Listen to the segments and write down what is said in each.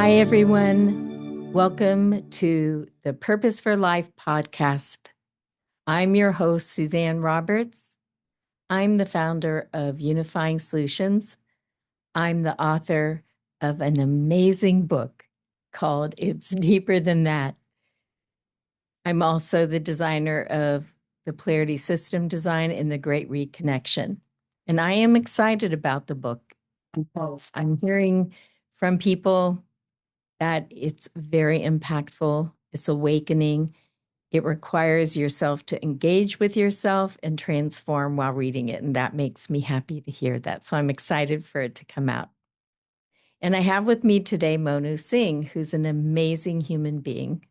Hi, everyone. Welcome to the Purpose for Life podcast. I'm your host, Suzanne Roberts. I'm the founder of Unifying Solutions. I'm the author of an amazing book called It's Deeper Than That. I'm also the designer of the Polarity System Design and the Great Reconnection. And I am excited about the book because I'm hearing from people that it's very impactful, it's awakening. It requires yourself to engage with yourself and transform while reading it. And that makes me happy to hear that. So I'm excited for it to come out. And I have with me today Monu Singh, who's an amazing human being.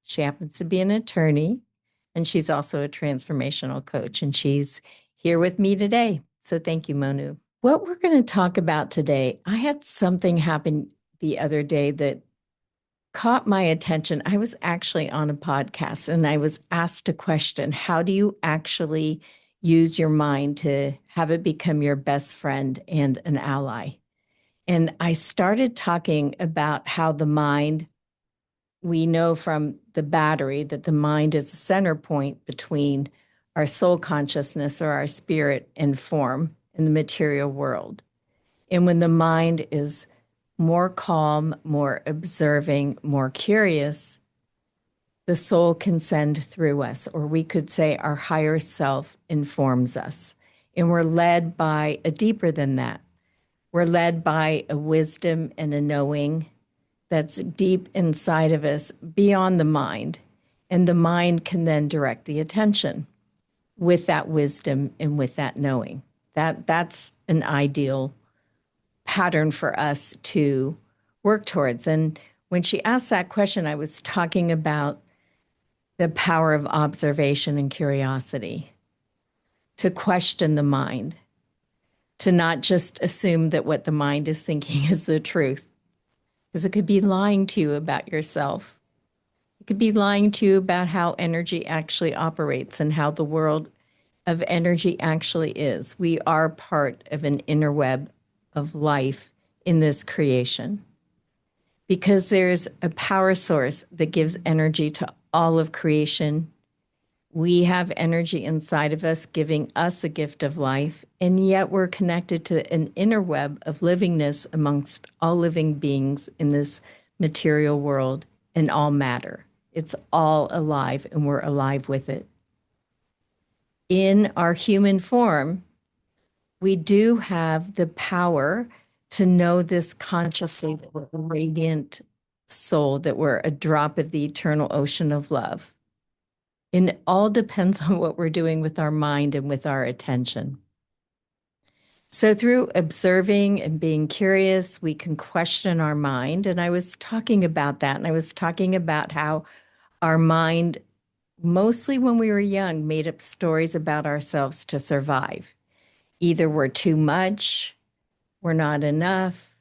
She happens to be an attorney, and she's also a transformational coach. And she's here with me today. So thank you, Monu. What we're going to talk about today, I had something happen the other day that caught my attention. I was actually on a podcast and I was asked a question: how do you actually use your mind to have it become your best friend and an ally? And I started talking about how the mind, we know from the battery that the mind is a center point between our soul consciousness or our spirit and form in the material world. And when the mind is more calm, more observing, more curious, the soul can send through us, or we could say our higher self informs us. And we're led by a deeper than that. We're led by a wisdom and a knowing that's deep inside of us, beyond the mind. And the mind can then direct the attention with that wisdom and with that knowing. That's an ideal pattern for us to work towards. And when she asked that question, I was talking about the power of observation and curiosity, to question the mind, to not just assume that what the mind is thinking is the truth, because it could be lying to you about yourself. It could be lying to you about how energy actually operates and how the world of energy actually is. We are part of an inner web of life in this creation, because there's a power source that gives energy to all of creation. We have energy inside of us giving us a gift of life, and yet we're connected to an inner web of livingness amongst all living beings in this material world and all matter. It's all alive, and we're alive with it. In our human form, we do have the power to know this consciously, that we're a radiant soul, that we're a drop of the eternal ocean of love. And it all depends on what we're doing with our mind and with our attention. So through observing and being curious, we can question our mind. And I was talking about that. And I was talking about how our mind, mostly when we were young, made up stories about ourselves to survive. Either we're too much, we're not enough,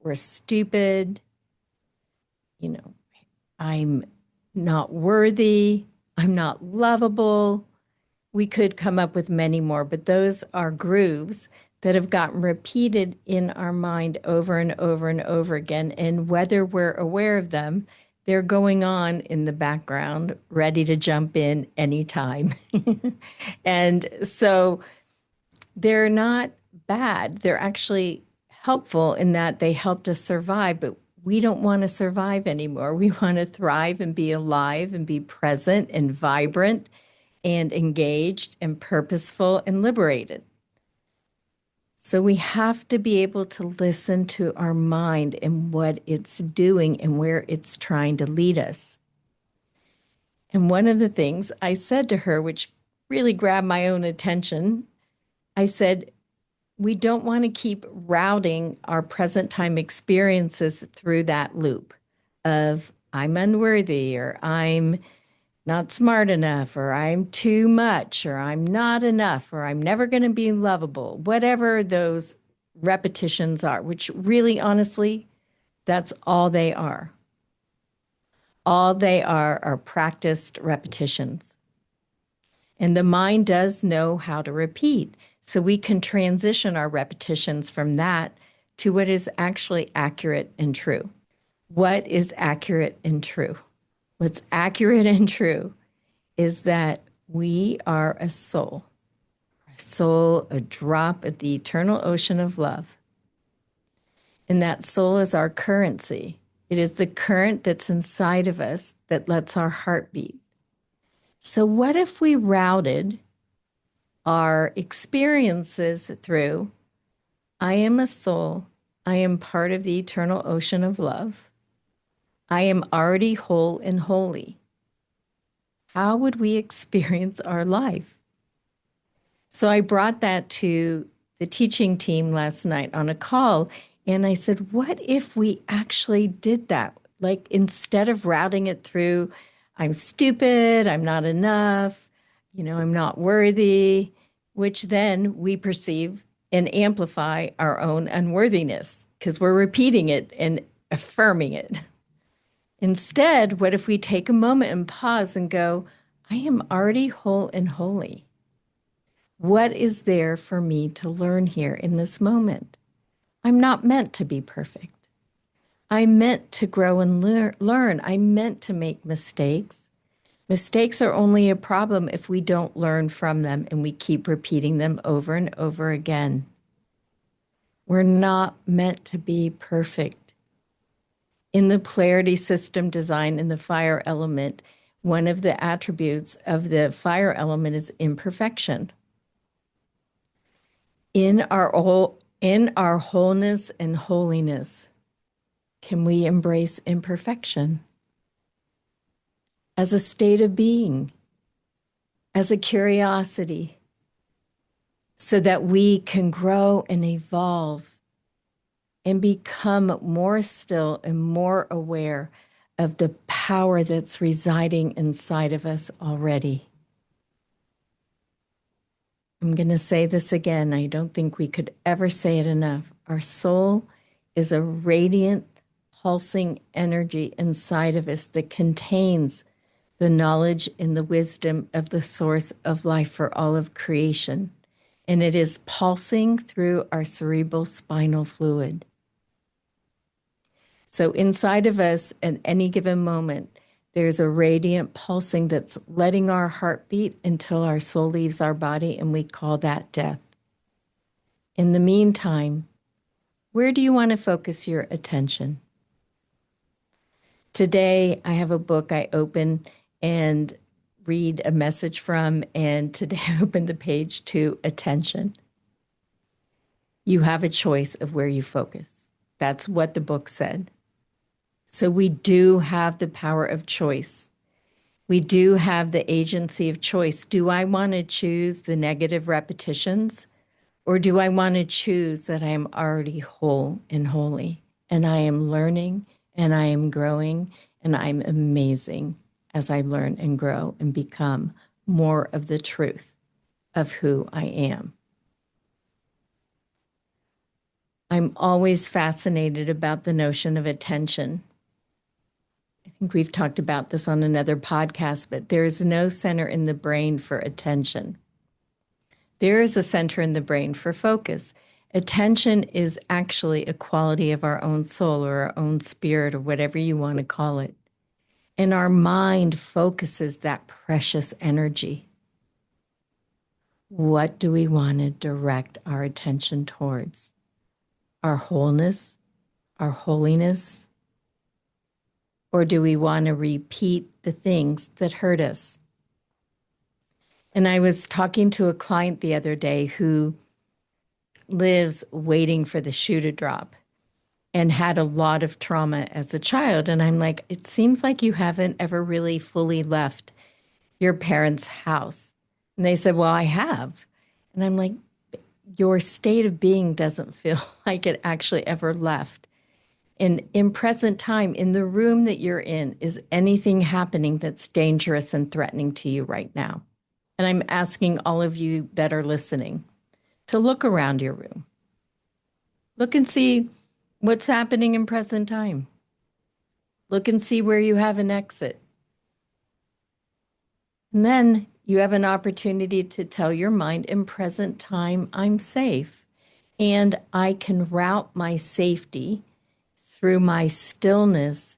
we're stupid, I'm not worthy, I'm not lovable. We could come up with many more, but those are grooves that have gotten repeated in our mind over and over and over again. And whether we're aware of them, they're going on in the background, ready to jump in anytime. And so they're not bad. They're actually helpful in that they helped us survive, but we don't want to survive anymore. We want to thrive and be alive and be present and vibrant and engaged and purposeful and liberated. So we have to be able to listen to our mind and what it's doing and where it's trying to lead us. And one of the things I said to her, which really grabbed my own attention, I said, we don't want to keep routing our present time experiences through that loop of I'm unworthy, or I'm not smart enough, or I'm too much, or I'm not enough, or I'm never going to be lovable, whatever those repetitions are, which really, honestly, that's all they are. All they are practiced repetitions. And the mind does know how to repeat. So we can transition our repetitions from that to what is actually accurate and true. What is accurate and true? What's accurate and true is that we are a soul, a drop of the eternal ocean of love. And that soul is our currency. It is the current that's inside of us that lets our heart beat. So what if we routed our experiences through, I am a soul, I am part of the eternal ocean of love, I am already whole and holy. How would we experience our life? So I brought that to the teaching team last night on a call, and I said, what if we actually did that? Like, instead of routing it through, I'm stupid, I'm not enough, I'm not worthy, which then we perceive and amplify our own unworthiness because we're repeating it and affirming it. Instead, what if we take a moment and pause and go, I am already whole and holy. What is there for me to learn here in this moment? I'm not meant to be perfect. I'm meant to grow and learn. I'm meant to make mistakes. Mistakes are only a problem if we don't learn from them and we keep repeating them over and over again. We're not meant to be perfect. In the Polarity System Design in the fire element, one of the attributes of the fire element is imperfection. In our wholeness and holiness, can we embrace imperfection as a state of being, as a curiosity, so that we can grow and evolve and become more still and more aware of the power that's residing inside of us already? I'm going to say this again. I don't think we could ever say it enough. Our soul is a radiant, pulsing energy inside of us that contains the knowledge and the wisdom of the source of life for all of creation. And it is pulsing through our cerebral spinal fluid. So inside of us at any given moment, there's a radiant pulsing that's letting our heart beat until our soul leaves our body, and we call that death. In the meantime, where do you want to focus your attention? Today, I have a book I open and read a message from, and today I opened the page to attention. You have a choice of where you focus. That's what the book said. So we do have the power of choice. We do have the agency of choice. Do I want to choose the negative repetitions, or do I want to choose that I am already whole and holy, and I am learning and I am growing and I'm amazing as I learn and grow and become more of the truth of who I am? I'm always fascinated about the notion of attention. I think we've talked about this on another podcast, but there is no center in the brain for attention. There is a center in the brain for focus. Attention is actually a quality of our own soul or our own spirit or whatever you want to call it. And our mind focuses that precious energy. What do we want to direct our attention towards? Our wholeness, our holiness? Or do we want to repeat the things that hurt us? And I was talking to a client the other day who lives waiting for the shoe to drop and had a lot of trauma as a child. And I'm like, it seems like you haven't ever really fully left your parents' house. And they said, well, I have. And I'm like, your state of being doesn't feel like it actually ever left. And in present time, in the room that you're in, is anything happening that's dangerous and threatening to you right now? And I'm asking all of you that are listening to look around your room. Look and see what's happening in present time. Look and see where you have an exit. And then you have an opportunity to tell your mind, in present time, I'm safe. And I can route my safety through my stillness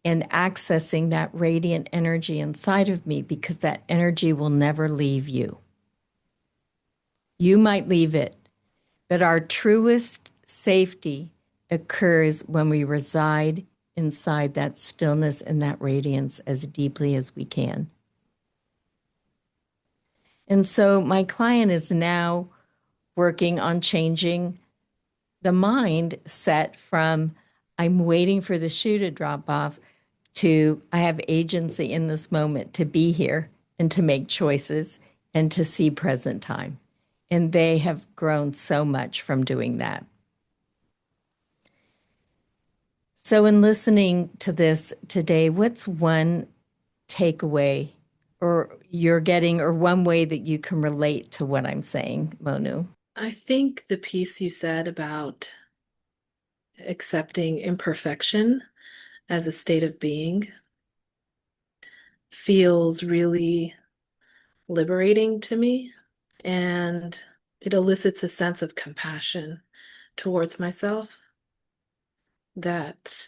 and accessing that radiant energy inside of me, because that energy will never leave you. You might leave it, but our truest safety occurs when we reside inside that stillness and that radiance as deeply as we can. And so my client is now working on changing the mindset from I'm waiting for the shoe to drop off to I have agency in this moment to be here and to make choices and to see present time. And they have grown so much from doing that. So in listening to this today, what's one takeaway or you're getting, or one way that you can relate to what I'm saying, Monu? I think the piece you said about accepting imperfection as a state of being feels really liberating to me, and it elicits a sense of compassion towards myself that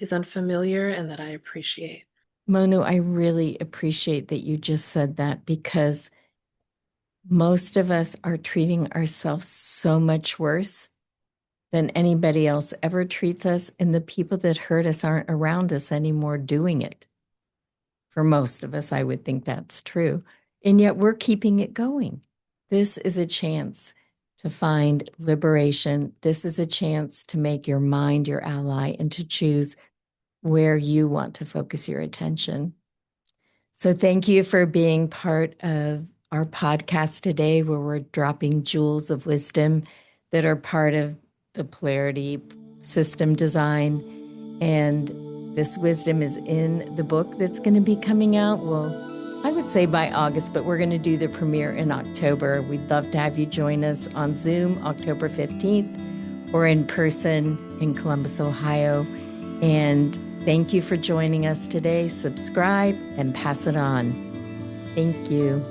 is unfamiliar and that I appreciate. Monu, I really appreciate that you just said that, because most of us are treating ourselves so much worse than anybody else ever treats us, and the people that hurt us aren't around us anymore doing it. For most of us, I would think that's true. And yet we're keeping it going. This is a chance to find liberation. This is a chance to make your mind your ally and to choose where you want to focus your attention. So thank you for being part of our podcast today, where we're dropping jewels of wisdom that are part of the Polarity System Design. And this wisdom is in the book that's going to be coming out, well, I would say by August, but we're going to do the premiere in October. We'd love to have you join us on Zoom October 15th or in person in Columbus, Ohio. And thank you for joining us today. Subscribe and pass it on. Thank you.